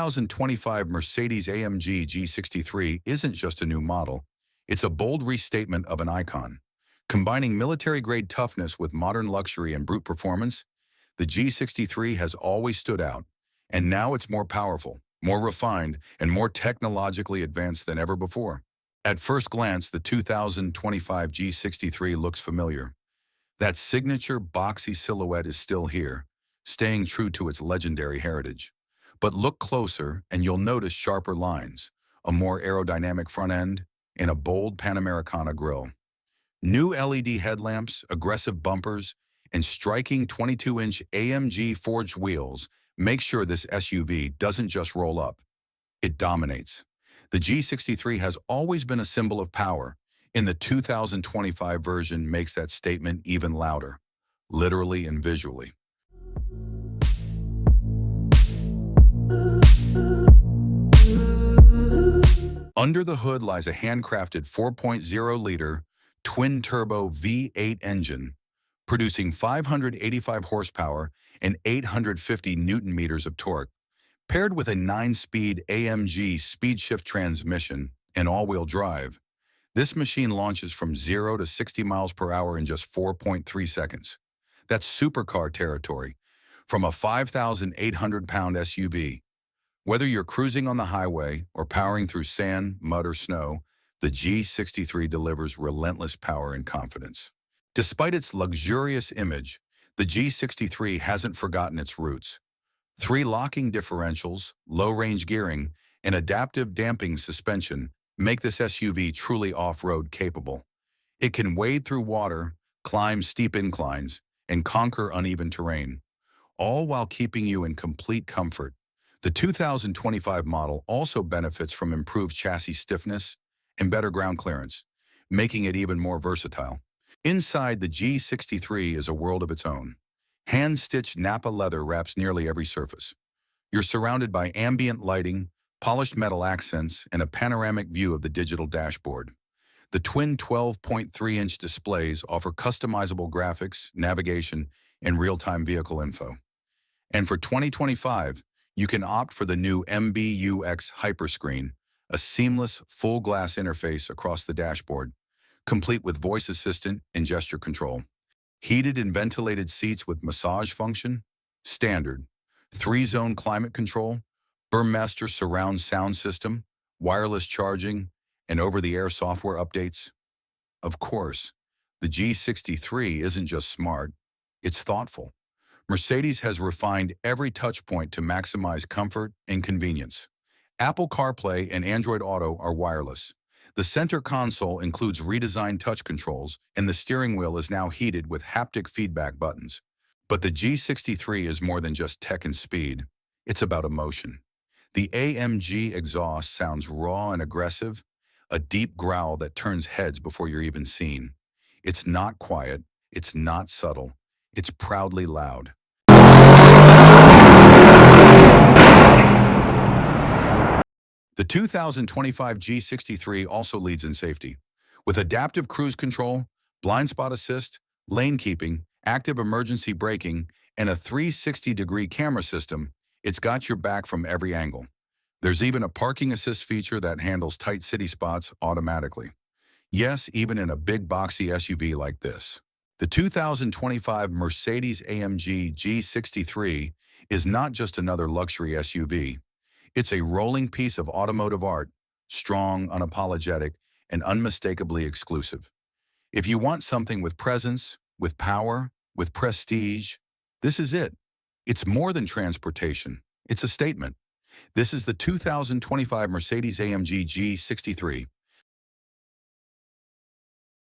2025 Mercedes-AMG G63 isn't just a new model, it's a bold restatement of an icon. Combining military-grade toughness with modern luxury and brute performance, the G63 has always stood out, and now it's more powerful, more refined, and more technologically advanced than ever before. At first glance, the 2025 G63 looks familiar. That signature boxy silhouette is still here, staying true to its legendary heritage. But look closer and you'll notice sharper lines, a more aerodynamic front end, and a bold Panamericana grille. New LED headlamps, aggressive bumpers, and striking 22-inch AMG forged wheels make sure this SUV doesn't just roll up, it dominates. The G63 has always been a symbol of power. In the 2025 version makes that statement even louder, literally and visually. Under the hood lies a handcrafted 4.0-liter twin-turbo V8 engine, producing 585 horsepower and 850 newton-meters of torque. Paired with a 9-speed AMG speed-shift transmission and all-wheel drive, this machine launches from 0 to 60 miles per hour in just 4.3 seconds. That's supercar territory from a 5,800-pound SUV. Whether you're cruising on the highway or powering through sand, mud, or snow, the G63 delivers relentless power and confidence. Despite its luxurious image, the G63 hasn't forgotten its roots. 3 locking differentials, low-range gearing, and adaptive damping suspension make this SUV truly off-road capable. It can wade through water, climb steep inclines, and conquer uneven terrain, all while keeping you in complete comfort. The 2025 model also benefits from improved chassis stiffness and better ground clearance, making it even more versatile. Inside, the G63 is a world of its own. Hand-stitched Napa leather wraps nearly every surface. You're surrounded by ambient lighting, polished metal accents, and a panoramic view of the digital dashboard. The twin 12.3-inch displays offer customizable graphics, navigation, and real-time vehicle info. And for 2025, you can opt for the new MBUX Hyperscreen, a seamless, full-glass interface across the dashboard, complete with voice assistant and gesture control. Heated and ventilated seats with massage function, standard. 3-zone climate control, Burmester surround sound system, wireless charging, and over-the-air software updates. Of course, the G63 isn't just smart, it's thoughtful. Mercedes has refined every touch point to maximize comfort and convenience. Apple CarPlay and Android Auto are wireless. The center console includes redesigned touch controls, and the steering wheel is now heated with haptic feedback buttons. But the G63 is more than just tech and speed. It's about emotion. The AMG exhaust sounds raw and aggressive, a deep growl that turns heads before you're even seen. It's not quiet, it's not subtle, it's proudly loud. The 2025 G63 also leads in safety. With adaptive cruise control, blind spot assist, lane keeping, active emergency braking, and a 360-degree camera system, it's got your back from every angle. There's even a parking assist feature that handles tight city spots automatically. Yes, even in a big boxy SUV like this. The 2025 Mercedes-AMG G63 is not just another luxury SUV. It's a rolling piece of automotive art, strong, unapologetic, and unmistakably exclusive. If you want something with presence, with power, with prestige, this is it. It's more than transportation. It's a statement. This is the 2025 Mercedes-AMG G63.